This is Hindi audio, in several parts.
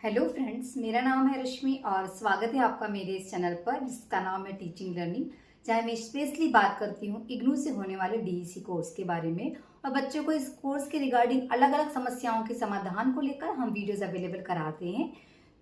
हेलो फ्रेंड्स, मेरा नाम है रश्मि और स्वागत है आपका मेरे इस चैनल पर जिसका नाम है टीचिंग लर्निंग, जहाँ मैं स्पेशली बात करती हूँ इग्नू से होने वाले डीईसी कोर्स के बारे में। और बच्चों को इस कोर्स के रिगार्डिंग अलग अलग समस्याओं के समाधान को लेकर हम वीडियोस अवेलेबल कराते हैं।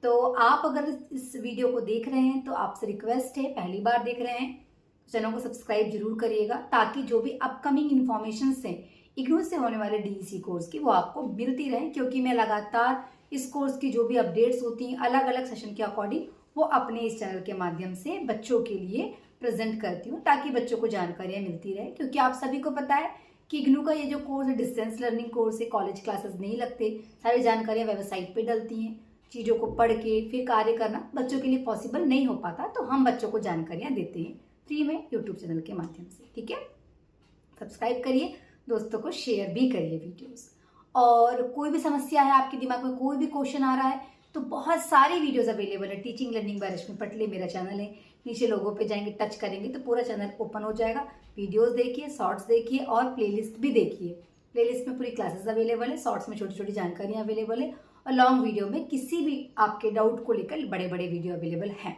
तो आप अगर इस वीडियो को देख रहे हैं तो आपसे रिक्वेस्ट है, पहली बार देख रहे हैं चैनल को सब्सक्राइब जरूर करिएगा, ताकि जो भी अपकमिंग इन्फॉर्मेशन है इग्नू से होने वाले डीईसी कोर्स की वो आपको मिलती रहे, क्योंकि मैं लगातार इस कोर्स की जो भी अपडेट्स होती हैं अलग अलग सेशन के अकॉर्डिंग वो अपने इस चैनल के माध्यम से बच्चों के लिए प्रेजेंट करती हूँ, ताकि बच्चों को जानकारियां मिलती रहे। क्योंकि आप सभी को पता है कि इग्नू का ये जो कोर्स है डिस्टेंस लर्निंग कोर्स है, कॉलेज क्लासेस नहीं लगते, सारी जानकारियां वेबसाइट पे डलती हैं। चीज़ों को पढ़ के फिर कार्य करना बच्चों के लिए पॉसिबल नहीं हो पाता, तो हम बच्चों को जानकारियां देते हैं फ्री में यूट्यूब चैनल के माध्यम से। ठीक है, सब्सक्राइब करिए, दोस्तों को शेयर भी करिए वीडियोस। और कोई भी समस्या है, आपके दिमाग में कोई भी क्वेश्चन आ रहा है, तो बहुत सारी वीडियोस अवेलेबल है। टीचिंग लर्निंग बाय रश्मि पटले मेरा चैनल है, नीचे लोगों पे जाएंगे, टच करेंगे तो पूरा चैनल ओपन हो जाएगा। वीडियोस देखिए, शॉर्ट्स देखिए और प्लेलिस्ट भी देखिए। प्लेलिस्ट में पूरी क्लासेस अवेलेबल है, शॉर्ट्स में छोटी छोटी जानकारियां अवेलेबल है, और लॉन्ग वीडियो में किसी भी आपके डाउट को लेकर बड़े बड़े वीडियो अवेलेबल हैं।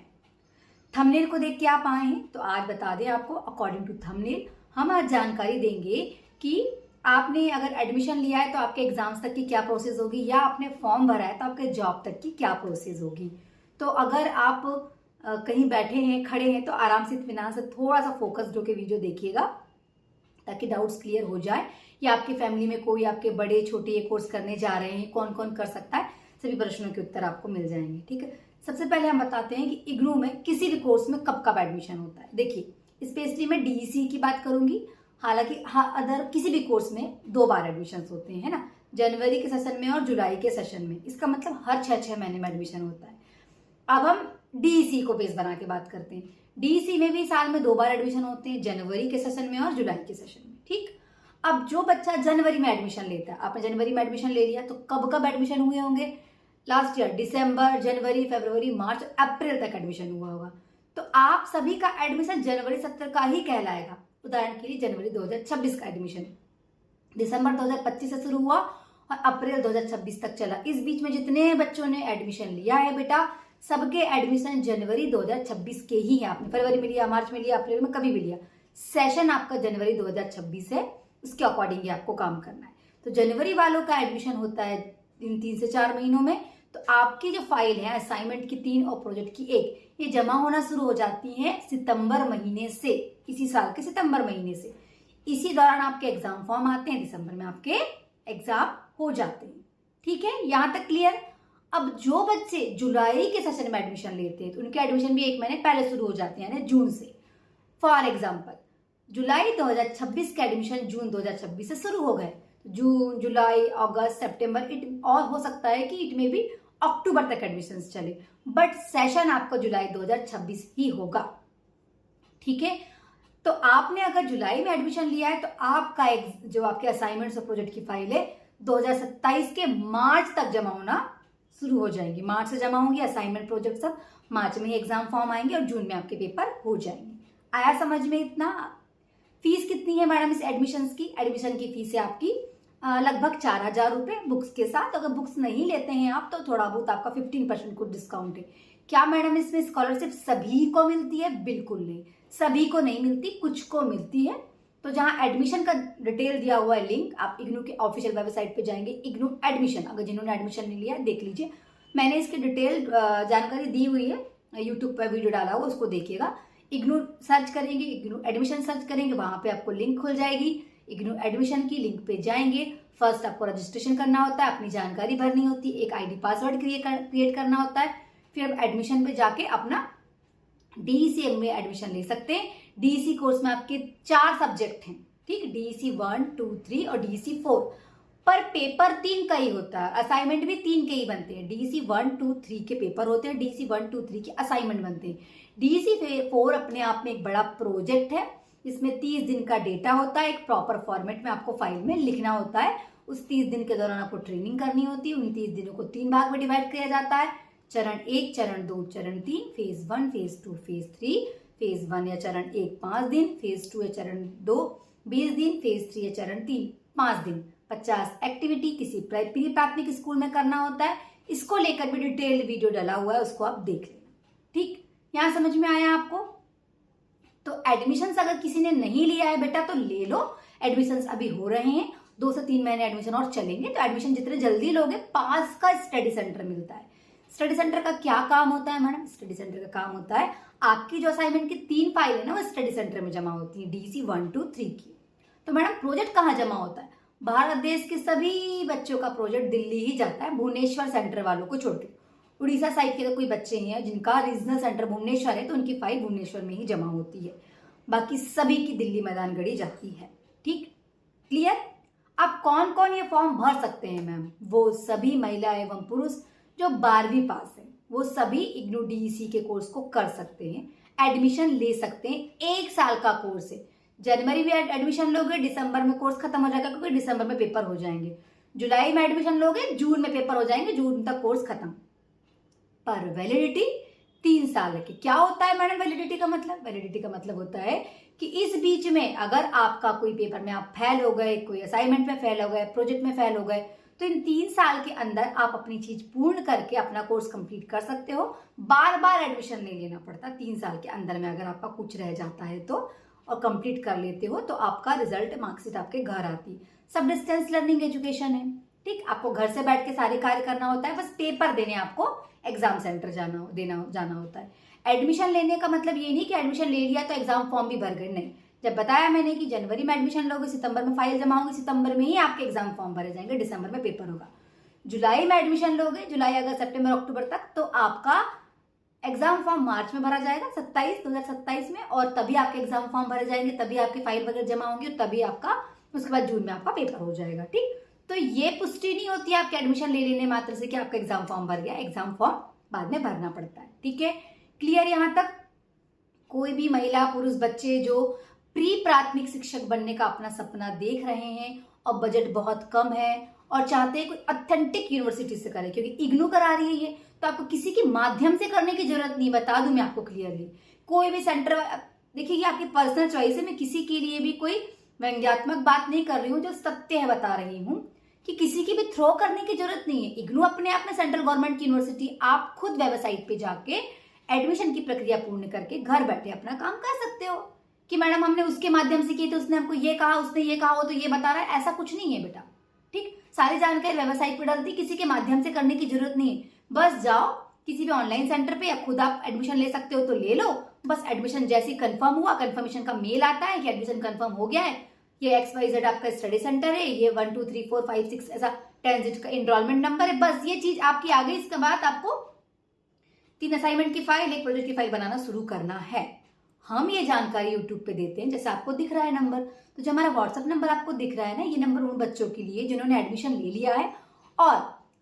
थंबनेल को देख के आप आए हैं तो आज बता दें आपको, अकॉर्डिंग टू थंबनेल हम आज जानकारी देंगे कि आपने अगर एडमिशन लिया है तो आपके एग्जाम्स तक की क्या प्रोसेस होगी, या आपने फॉर्म भरा है तो आपके जॉब तक की क्या प्रोसेस होगी। तो अगर आप कहीं बैठे हैं, खड़े हैं, तो आराम से इत्मीनान से थोड़ा सा फोकस्ड होकर वीडियो देखिएगा, ताकि डाउट्स क्लियर हो जाए। या आपकी फैमिली में कोई आपके बड़े छोटे ये कोर्स करने जा रहे हैं, कौन कौन कर सकता है, सभी प्रश्नों के उत्तर आपको मिल जाएंगे। ठीक है, सबसे पहले हम बताते हैं कि इग्नू में किसी भी कोर्स में कब कब एडमिशन होता है। देखिए, स्पेशली मैं डीईसी की बात करूंगी, हालांकि अदर किसी भी कोर्स में 2 बार एडमिशन होते हैं, है ना, जनवरी के सेशन में और जुलाई के सेशन में। इसका मतलब हर 6 महीने में एडमिशन होता है। अब हम डीईसी को बेस बना के बात करते हैं। डीईसी में भी साल में 2 बार एडमिशन होते हैं, जनवरी के सेशन में और जुलाई के सेशन में। ठीक, अब जो बच्चा जनवरी में एडमिशन लेता है, आपने जनवरी में एडमिशन ले लिया, तो कब कब एडमिशन हुए होंगे लास्ट ईयर? दिसंबर, जनवरी, फरवरी, मार्च, अप्रैल तक एडमिशन हुआ होगा। तो आप सभी का एडमिशन जनवरी 70 का ही कहलाएगा। उदाहरण के लिए जनवरी 2026 का एडमिशन दिसंबर 2025 से शुरू हुआ और अप्रैल 2026 तक चला। इस बीच में जितने बच्चों ने एडमिशन लिया है बेटा, सबके एडमिशन जनवरी 2026 के ही है। आपने फरवरी में लिया, मार्च में लिया, अप्रैल में कभी भी लिया, सेशन आपका जनवरी 2026 है, उसके अकॉर्डिंग ही आपको काम करना है। तो जनवरी वालों का एडमिशन होता है इन 3 से 4 महीनों में। तो आपकी जो फाइल है असाइनमेंट की 3 और प्रोजेक्ट की 1, ये जमा होना शुरू हो जाती है सितंबर महीने से, इसी साल के सितंबर महीने से। इसी दौरान आपके एग्जाम फॉर्म आते हैं, दिसंबर में आपके एग्जाम हो जाते हैं। ठीक है, यहां तक क्लियर। अब जो बच्चे जुलाई के सेशन में एडमिशन लेते हैं तो उनके एडमिशन भी 1 महीने पहले शुरू हो जाते हैं, यानी जून से। फॉर एग्जाम्पल, जुलाई 2026 के एडमिशन जून 2026 से शुरू हो गए, जून, जुलाई, अगस्त, सितंबर, और हो सकता है कि इट में भी अक्टूबर तक एडमिशन चले, बट सेशन आपका जुलाई 2026 ही होगा। ठीक है, तो आपने अगर जुलाई में एडमिशन लिया है तो आपका जो आपके असाइनमेंट्स और प्रोजेक्ट की फाइल है 2027 के मार्च तक जमा होना शुरू हो जाएंगी। मार्च से जमा होंगी असाइनमेंट प्रोजेक्ट सब, मार्च में ही एग्जाम फॉर्म आएंगे और जून में आपके पेपर हो जाएंगे। आया समझ में इतना? फीस कितनी है मैडम इस एडमिशन की? एडमिशन की फीस है आपकी लगभग 4000 रुपये बुक्स के साथ। अगर बुक्स नहीं लेते हैं आप तो थोड़ा बहुत आपका 15% को डिस्काउंट है। क्या मैडम इसमें स्कॉलरशिप सभी को मिलती है? बिल्कुल नहीं, सभी को नहीं मिलती, कुछ को मिलती है। तो जहां एडमिशन का डिटेल दिया हुआ है लिंक, आप इग्नू के ऑफिशियल वेबसाइट पे जाएंगे, इग्नू एडमिशन, अगर जिन्होंने एडमिशन नहीं लिया देख लीजिए, मैंने इसकी डिटेल जानकारी दी हुई है, यूट्यूब पर वीडियो डाला हुआ, उसको देखिएगा। इग्नू सर्च करेंगे, इग्नू एडमिशन सर्च करेंगे, वहां पे आपको लिंक खुल जाएगी। इग्नू एडमिशन की लिंक पे जाएंगे, फर्स्ट आपको रजिस्ट्रेशन करना होता है, अपनी जानकारी भरनी होती है, एक आईडी पासवर्ड क्रिएट करना होता है। फिर आप एडमिशन पे जाके अपना डीईसी में एडमिशन ले सकते हैं। डीईसी कोर्स में आपके 4 सब्जेक्ट हैं, ठीक, डीईसी 1, 2, 3 और डीईसी 4। पर पेपर 3 का ही होता है, असाइनमेंट भी 3 के ही बनते हैं। डीईसी 1, 2, 3 के पेपर होते हैं, डीईसी 1, 2, 3 के असाइनमेंट बनते हैं। डीईसी 4 अपने आप में एक बड़ा प्रोजेक्ट है, इसमें 30 दिन का डेटा होता है, एक प्रॉपर फॉर्मेट में आपको फाइल में लिखना होता है। उस 30 दिन के दौरान आपको ट्रेनिंग करनी होती है। उन 30 दिनों को 3 भाग में डिवाइड किया जाता है, चरण 1, चरण 2, चरण 3, फेज 1, फेज 2, फेज 3। फेज 1 या चरण 1 5 दिन, फेज 2 या चरण 2 20 दिन, फेज 3 या चरण 3 5 दिन। 50 एक्टिविटी किसी प्री प्राथमिक स्कूल में करना होता है, इसको लेकर भी डिटेल्ड वीडियो डाला हुआ है, उसको आप देख लेना। ठीक, यहाँ समझ में आया आपको? तो एडमिशन्स अगर किसी ने नहीं लिया है बेटा तो ले लो, एडमिशन्स अभी हो रहे हैं, 2 से 3 महीने एडमिशन और चलेंगे। तो एडमिशन जितने जल्दी लोगे पास का स्टडी सेंटर मिलता है। स्टडी सेंटर का क्या काम होता है मैडम? स्टडी सेंटर का काम होता है आपकी जो असाइनमेंट की 3 फाइल है ना, वो स्टडी सेंटर में जमा होती है, डीसी 1, 2, 3 की। तो मैडम प्रोजेक्ट कहाँ जमा होता है? भारत देश के सभी बच्चों का प्रोजेक्ट दिल्ली ही जाता है, भुवनेश्वर सेंटर वालों को छोड़ के। उड़ीसा साइड के अगर कोई बच्चे हैं जिनका रीजनल सेंटर भुवनेश्वर है तो उनकी फाइल भुवनेश्वर में ही जमा होती है, बाकी सभी की दिल्ली मैदान गढ़ी जाती है। ठीक, क्लियर? अब कौन कौन ये फॉर्म भर सकते हैं मैम? वो सभी महिला एवं पुरुष जो 12वीं पास है, वो सभी इग्नू डीईसी के कोर्स को कर सकते हैं, एडमिशन ले सकते हैं। 1 साल का कोर्स है। जनवरी में एडमिशन लोगे, दिसंबर में कोर्स खत्म हो जाएगा क्योंकि दिसंबर में पेपर हो जाएंगे। जुलाई में एडमिशन लोगे, जून में पेपर हो जाएंगे, जून तक कोर्स खत्म। पर वैलिडिटी 3 साल की। क्या होता है मैडम वैलिडिटी का मतलब? वैलिडिटी का मतलब होता है कि इस बीच में अगर आपका कोई पेपर में आप फेल हो गए, कोई असाइनमेंट में फेल हो गए, प्रोजेक्ट में फेल हो गए, तो इन 3 साल के अंदर आप अपनी चीज पूर्ण करके अपना कोर्स कंप्लीट कर सकते हो। बार बार एडमिशन नहीं लेना पड़ता। 3 साल के अंदर में अगर आपका कुछ रह जाता है तो और कंप्लीट कर लेते हो तो आपका रिजल्ट, मार्कशीट आपके घर आती। सब डिस्टेंस लर्निंग एजुकेशन है। ठीक, आपको घर से बैठ के सारे कार्य करना होता है, बस पेपर देने आपको एग्जाम सेंटर जाना होता है। एडमिशन लेने का मतलब ये नहीं कि एडमिशन ले लिया तो एग्जाम फॉर्म भी भर गए, नहीं। जब बताया मैंने कि जनवरी में एडमिशन लोगे, सितंबर में फाइल जमा होगी, सितंबर में ही आपके एग्जाम फॉर्म भरे जाएंगे, दिसंबर में पेपर होगा। जुलाई में एडमिशन लोगे, जुलाई अगस्त सितंबर अक्टूबर तक, तो आपका एग्जाम फॉर्म मार्च में भरा जाएगा 2027 में, और तभी आपके एग्जाम फॉर्म भरे जाएंगे, तभी आपकी फाइल वगैरह जमा होंगी, और तभी आपका उसके बाद जून में आपका पेपर हो जाएगा। ठीक, तो ये पुष्टि नहीं होती आपके एडमिशन ले लेने मात्र से कि आपका एग्जाम फॉर्म भर गया। एग्जाम फॉर्म बाद में भरना पड़ता है। ठीक है, क्लियर यहां तक? कोई भी महिला पुरुष बच्चे जो प्री प्राथमिक शिक्षक बनने का अपना सपना देख रहे हैं और बजट बहुत कम है और चाहते हैं कोई ऑथेंटिक यूनिवर्सिटी से करें, क्योंकि इग्नू करा रही है ये, तो आपको किसी के माध्यम से करने की जरूरत नहीं। बता दूं मैं आपको क्लियरली, कोई भी सेंटर, देखिए ये आपकी पर्सनल चॉइस है, मैं किसी के लिए भी कोई व्यंग्यात्मक बात नहीं कर रही हूँ, जो सत्य है बता रही हूँ कि किसी की भी थ्रो करने की जरूरत नहीं है। इग्नू अपने आप में सेंट्रल गवर्नमेंट की यूनिवर्सिटी, आप खुद वेबसाइट पे जाके एडमिशन की प्रक्रिया पूर्ण करके घर बैठे अपना काम कर सकते हो कि मैडम हमने उसके माध्यम से की तो उसने हमको ये कहा, उसने ये कहा, वो तो ये बता रहा है, ऐसा कुछ नहीं है बेटा। ठीक, सारी जानकारी वेबसाइट पे डालती, किसी के माध्यम से करने की जरूरत नहीं है। बस जाओ किसी भी ऑनलाइन सेंटर पे, या खुद आप एडमिशन ले सकते हो तो ले लो। बस एडमिशन जैसे ही कंफर्म हुआ, कंफर्मेशन का मेल आता है कि एडमिशन कंफर्म हो गया है, ये XYZ आपका स्टडी सेंटर है, ये 1 2 3 4 5 6 ऐसा 10 डिजिट का एनरोलमेंट नंबर है, बस ये चीज आपकी आ गई। इसके बाद आपको 3 असाइनमेंट की फाइल, 1 प्रोजेक्ट की फाइल बनाना शुरू करना है। हम ये जानकारी यूट्यूब पे देते हैं, जैसे आपको दिख रहा है नंबर, तो जो हमारा व्हाट्सएप नंबर आपको दिख रहा है ना, ये नंबर उन बच्चों के लिए जिन्होंने एडमिशन ले लिया है और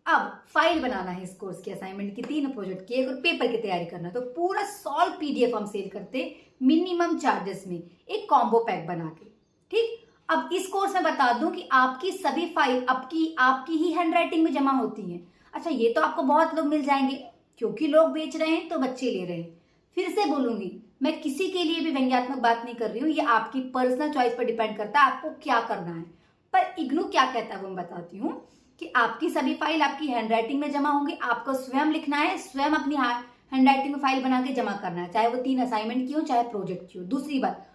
अब फाइल बनाना है इस कोर्स की, असाइनमेंट की, 3 प्रोजेक्ट की, और पेपर की तैयारी करना। तो पूरा सॉल्व PDF हम सेल करते मिनिमम चार्जेस में, एक कॉम्बो पैक बना के। ठीक, अब इस कोर्स में बता दूं कि आपकी सभी फाइल आपकी ही हैंडराइटिंग में जमा होती है। अच्छा, ये तो आपको बहुत लोग मिल जाएंगे, क्योंकि लोग बेच रहे हैं तो बच्चे ले रहे हैं। फिर से बोलूंगी, मैं किसी के लिए भी व्यंग्यात्मक बात नहीं कर रही हूँ, ये आपकी पर्सनल चॉइस पर डिपेंड करता है आपको क्या करना है। पर इग्नू क्या कहता है वो मैं बताती हूँ कि आपकी सभी फाइल आपकी हैंडराइटिंग में जमा होंगी, आपको स्वयं लिखना है, स्वयं अपनी हैंडराइटिंग में फाइल बना के जमा करना है, चाहे वो 3 असाइनमेंट की हो, चाहे प्रोजेक्ट की हो। दूसरी बात,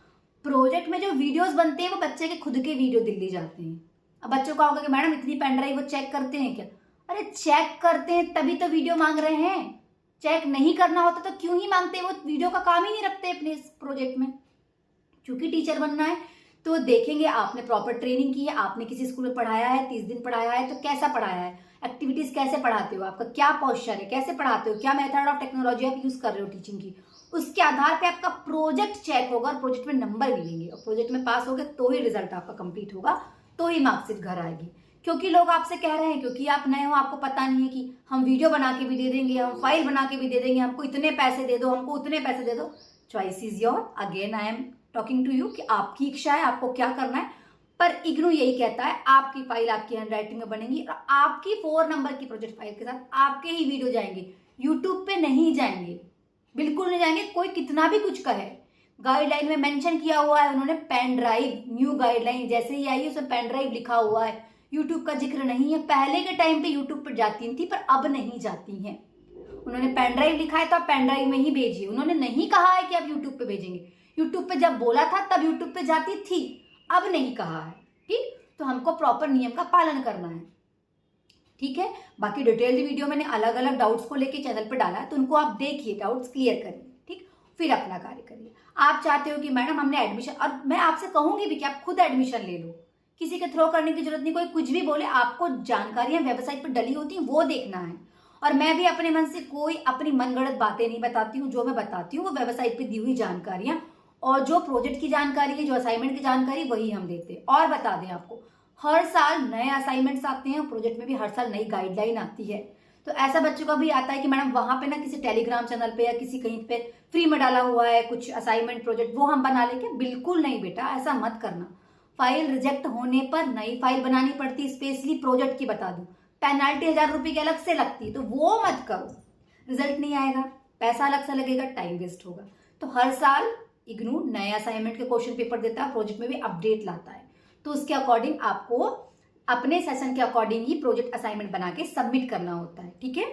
प्रोजेक्ट में जो वीडियोस बनते हैं वो बच्चे के खुद के वीडियो दिल्ली जाते हैं। अब बच्चों को होगा कि मैडम इतनी पेन ड्राइव वो चेक करते हैं क्या? अरे चेक करते हैं तभी तो वीडियो मांग रहे हैं। चेक नहीं करना होता तो क्यों ही मांगते? वो वीडियो का काम ही नहीं रखते अपने इस प्रोजेक्ट में। क्योंकि टीचर बनना है तो देखेंगे आपने प्रॉपर ट्रेनिंग की है, आपने किसी स्कूल में पढ़ाया है, 30 दिन पढ़ाया है, तो कैसा पढ़ाया है, एक्टिविटीज कैसे पढ़ाते हो, आपका क्या पोस्चर है, कैसे पढ़ाते हो, क्या मेथड ऑफ टेक्नोलॉजी आप यूज कर रहे हो टीचिंग की, उसके आधार पे आपका प्रोजेक्ट चेक होगा और प्रोजेक्ट में नंबर मिलेंगे, और प्रोजेक्ट में पास हो गए तो ही रिजल्ट आपका कंप्लीट होगा, तो ही मार्कशीट घर आएगी। क्योंकि लोग आपसे कह रहे हैं, क्योंकि आप नए हो, आपको पता नहीं है कि हम वीडियो बना के भी दे देंगे, हम फाइल बना के भी दे देंगे, हमको इतने पैसे दे दो, हमको उतने पैसे दे दो। Choice is your, again I am talking to you कि आपकी इच्छा है, आपको क्या करना है। पर इग्नू यही कहता है आपकी फाइल आपकी हैंडराइटिंग में बनेगी और आपकी 4 नंबर की प्रोजेक्ट फाइल के साथ आपके ही वीडियो जाएंगे, यूट्यूब पे नहीं जाएंगे, बिल्कुल नहीं जाएंगे, कोई कितना भी कुछ कहे। गाइडलाइन में मेंशन किया हुआ है उन्होंने पेन ड्राइव, न्यू गाइडलाइन जैसे ही आई है उसमें पेन ड्राइव लिखा हुआ है, यूट्यूब का जिक्र नहीं है। पहले के टाइम पे यूट्यूब पर जाती थी, पर अब नहीं जाती हैं। उन्होंने पेन ड्राइव लिखा है तो आप पेन ड्राइव में ही भेजिए। उन्होंने नहीं कहा है कि आप यूट्यूब पे भेजेंगे। यूट्यूब पे जब बोला था तब यूट्यूब पे जाती थी, अब नहीं कहा है। ठीक, तो हमको प्रॉपर नियम का पालन करना है। ठीक है, बाकी डिटेल्ड वीडियो मैंने अलग अलग डाउट्स को लेके चैनल पर डाला है, तो उनको आप देखिए, डाउट्स क्लियर करिए। ठीक, फिर अपना कार्य करिए। आप चाहते हो कि मैडम हमने एडमिशन, और मैं आपसे कहूंगी भी कि आप खुद एडमिशन ले लो, किसी के थ्रो करने की जरूरत नहीं। कोई कुछ भी बोले, आपको जानकारियां वेबसाइट पर डली होती हैं वो देखना है। और मैं भी अपने मन से कोई अपनी मनगढ़ंत बातें नहीं बताती हूँ। जो मैं बताती हूँ वो वेबसाइट पे दी हुई जानकारियां, और जो प्रोजेक्ट की जानकारी है, जो असाइनमेंट की जानकारी, वही हम देते हैं। और बता दें आपको, हर साल नए असाइनमेंट्स आते हैं, प्रोजेक्ट में भी हर साल नई गाइडलाइन आती है। तो ऐसा बच्चों का भी आता है कि मैडम वहां पे ना किसी टेलीग्राम चैनल पे या किसी कहीं पे फ्री में डाला हुआ है कुछ असाइनमेंट प्रोजेक्ट, वो हम बना लेंगे। बिल्कुल नहीं बेटा, ऐसा मत करना। फाइल रिजेक्ट होने पर नई फाइल बनानी पड़ती, स्पेशली प्रोजेक्ट की बता दूं, पेनल्टी 1000 रुपए की अलग से लगती है, तो वो मत करो। रिजल्ट नहीं आएगा, पैसा अलग से लगेगा, टाइम वेस्ट होगा। तो हर साल इग्नू नए असाइनमेंट के क्वेश्चन पेपर देता है, प्रोजेक्ट में भी अपडेट लाता है। तो उसके अकॉर्डिंग आपको अपने सेशन के अकॉर्डिंग ही प्रोजेक्ट असाइनमेंट बना के सबमिट करना होता है। ठीक है,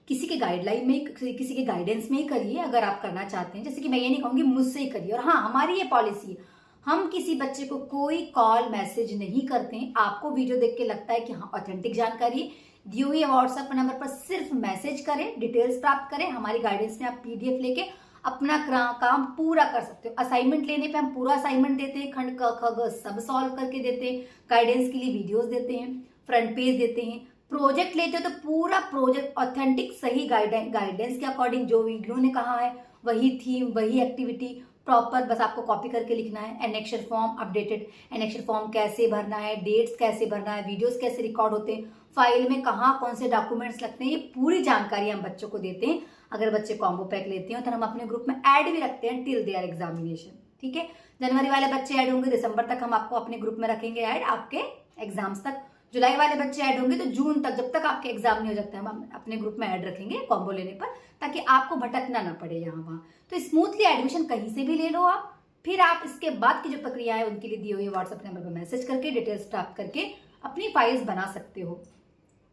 किसी के गाइडलाइन में, किसी के गाइडेंस में ही करिए अगर आप करना चाहते हैं। जैसे कि मैं ये नहीं कहूंगी मुझसे ही करिए। और हाँ, हमारी ये पॉलिसी है, हम किसी बच्चे को कोई कॉल मैसेज नहीं करते हैं। आपको वीडियो देख के लगता है कि हाँ ऑथेंटिक जानकारी दी हुई है, व्हाट्सएप नंबर पर सिर्फ मैसेज करें, डिटेल्स प्राप्त करें। हमारी गाइडेंस में आप पीडीएफ लेके अपना काम पूरा कर सकते हो। असाइनमेंट लेने पे हम पूरा असाइनमेंट देते हैं, खंड क ख ग सब सॉल्व करके देते हैं। गाइडेंस के लिए वीडियोस देते हैं, फ्रंट पेज देते हैं। प्रोजेक्ट लेते हो तो पूरा प्रोजेक्ट ऑथेंटिक सही गाइडेंस के अकॉर्डिंग जो इग्नू ने कहा है वही थीम, वही एक्टिविटी प्रॉपर, बस आपको कॉपी करके लिखना है। Annexation form updated, annexation form कैसे भरना है, डेट्स कैसे भरना है, वीडियोस कैसे रिकॉर्ड होते हैं, फाइल में कहाँ कौन से डॉक्यूमेंट्स लगते हैं, ये पूरी जानकारी हम बच्चों को देते हैं। अगर बच्चे कॉम्बो पैक लेते हैं तो हम अपने ग्रुप में ऐड भी रखते हैं टिल देयर एग्जामिनेशन। ठीक है, जनवरी वाले बच्चे ऐड होंगे, दिसंबर तक हम आपको अपने ग्रुप में रखेंगे ऐड, आपके एग्जाम्स तक। जुलाई वाले बच्चे ऐड होंगे तो जून तक, जब तक आपके एग्जाम नहीं हो जाते हम अपने ग्रुप में ऐड रखेंगे कॉम्बो लेने पर, ताकि आपको भटकना ना पड़े यहाँ वहाँ। तो स्मूथली एडमिशन कहीं से भी ले लो आप। फिर आप इसके बाद की जो प्रक्रिया है उनके लिए दी हुई व्हाट्सएप नंबर पर मैसेज करके डिटेल्स प्राप्त करके अपनी फाइल्स बना सकते हो।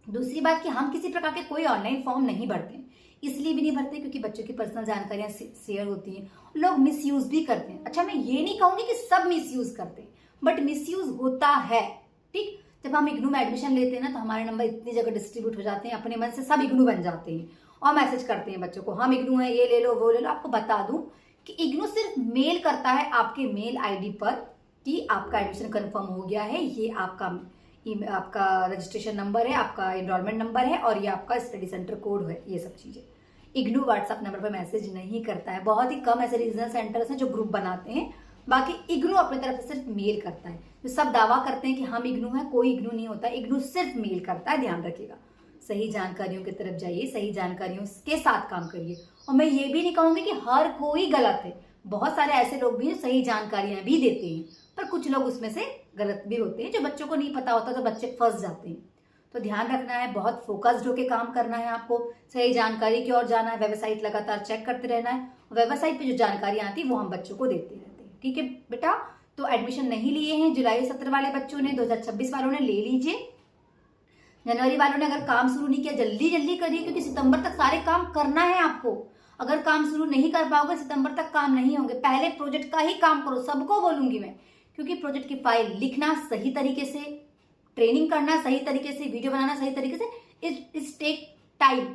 दूसरी बात कि हम किसी प्रकार के कोई ऑनलाइन फॉर्म नहीं भरते, इसलिए भी नहीं भरते क्योंकि बच्चों की पर्सनल जानकारियां शेयर होती हैं, लोग मिसयूज भी करते हैं। अच्छा, मैं ये नहीं कहूंगी कि सब मिसयूज करते हैं, बट मिसयूज होता है। ठीक, जब हम इग्नू में एडमिशन लेते हैं ना तो हमारे नंबर इतनी जगह डिस्ट्रीब्यूट हो जाते हैं, अपने मन से सब इग्नू बन जाते हैं और मैसेज करते हैं बच्चों को, हम इग्नू है, ये ले लो वो ले लो। आपको बता दूं कि इग्नू सिर्फ मेल करता है आपके मेल आईडी पर कि आपका एडमिशन कंफर्म हो गया है, ये आपका रजिस्ट्रेशन नंबर है, आपका एनरोलमेंट नंबर है और ये आपका स्टडी सेंटर कोड है, ये सब चीजें। इग्नू व्हाट्सएप नंबर पर मैसेज नहीं करता है। बहुत ही कम ऐसे रीजनल सेंटर्स हैं जो ग्रुप बनाते हैं, बाकी इग्नू अपनी तरफ से सिर्फ मेल करता है। जो सब दावा करते हैं कि हम इग्नू है, कोई इग्नू नहीं होता, इग्नू सिर्फ मेल करता है, ध्यान रखिएगा। सही जानकारियों की तरफ जाइए, सही जानकारियों के साथ काम करिए। और मैं ये भी नहीं कहूंगी कि हर कोई गलत है, बहुत सारे ऐसे लोग भी हैं सही जानकारियां भी देते हैं, पर कुछ लोग उसमें से गलत भी होते हैं। जो बच्चों को नहीं पता होता तो बच्चे फंस जाते हैं। तो ध्यान रखना है, बहुत फोकस्ड होकर काम करना है आपको, सही जानकारी की ओर जाना है, वेबसाइट लगातार चेक करते रहना है। वेबसाइट पे जो जानकारी आती है वो हम बच्चों को देते रहते हैं। ठीक है बेटा, तो एडमिशन नहीं लिए हैं जुलाई सत्र वाले बच्चों ने, 2026 वालों ने ले लीजिए। जनवरी वालों ने अगर काम शुरू नहीं किया जल्दी जल्दी करिए, क्योंकि सितंबर तक सारे काम करना है आपको। अगर काम शुरू नहीं कर पाओगे सितंबर तक काम नहीं होंगे। पहले प्रोजेक्ट का ही काम करो, सबको बोलूंगी मैं, क्योंकि प्रोजेक्ट की फाइल लिखना सही तरीके से, ट्रेनिंग करना सही तरीके से, वीडियो बनाना सही तरीके से, इट टेक टाइम।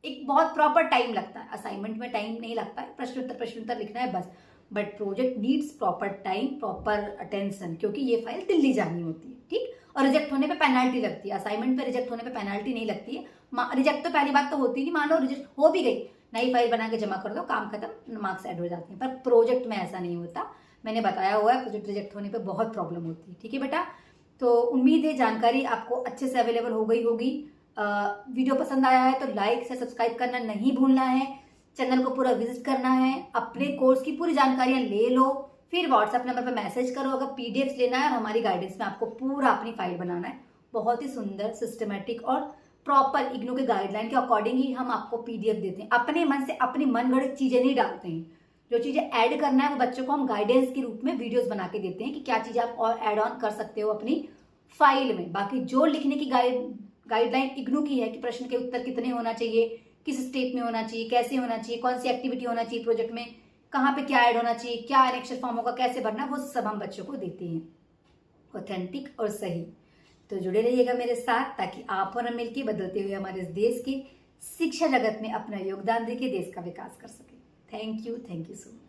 एक बहुत प्रॉपर टाइम लगता है, असाइनमेंट में टाइम नहीं लगता है, प्रश्नोत्तर लिखना है बस। But project needs proper time, proper attention, क्योंकि ये फाइल दिल्ली जानी होती है। ठीक, और रिजेक्ट होने पे पेनल्टी लगती है। असाइनमेंट पे रिजेक्ट होने पे पेनल्टी नहीं लगती है। रिजेक्ट तो पहली बात तो होती नहीं, मान लो रिजेक्ट हो भी गई, नई फाइल बना के जमा कर दो, काम खत्म, मार्क्स ऐड हो जाते हैं। पर प्रोजेक्ट में ऐसा नहीं होता, मैंने बताया हुआ है, प्रोजेक्ट रिजेक्ट होने पे बहुत प्रॉब्लम होती है। ठीक है बेटा, तो उम्मीद है जानकारी आपको अच्छे से अवेलेबल हो गई होगी। वीडियो पसंद आया है तो लाइक से सब्सक्राइब करना नहीं भूलना है, चैनल को पूरा विजिट करना है, अपने कोर्स की पूरी जानकारियां ले लो, फिर व्हाट्सएप नंबर पर मैसेज करो अगर पीडीएफ लेना है, और हमारी गाइडेंस में आपको पूरा अपनी फाइल बनाना है। बहुत ही सुंदर, सिस्टमेटिक और प्रॉपर इग्नू के गाइडलाइन के अकॉर्डिंग ही हम आपको पीडीएफ देते हैं। अपने मन से अपनी मनगढ़ंत चीजें नहीं डालते हैं। जो चीजें ऐड करना है वो बच्चों को हम गाइडेंस के रूप में वीडियोस बना के देते हैं कि क्या चीजें आप और ऐड ऑन कर सकते हो अपनी फाइल में। बाकी जो लिखने की गाइडलाइन इग्नू की है कि प्रश्न के उत्तर कितने होना चाहिए, किस स्टेप में होना चाहिए, कैसे होना चाहिए, कौन सी एक्टिविटी होना चाहिए प्रोजेक्ट में, कहाँ पे क्या ऐड होना चाहिए, क्या एनेक्चर फॉर्म होगा, कैसे भरना, वो सब हम बच्चों को देते हैं, ऑथेंटिक और सही। तो जुड़े रहिएगा मेरे साथ ताकि आप और हम मिलकर बदलते हुए हमारे इस देश की शिक्षा जगत में अपना योगदान देके देश का विकास कर सके। Thank you so much.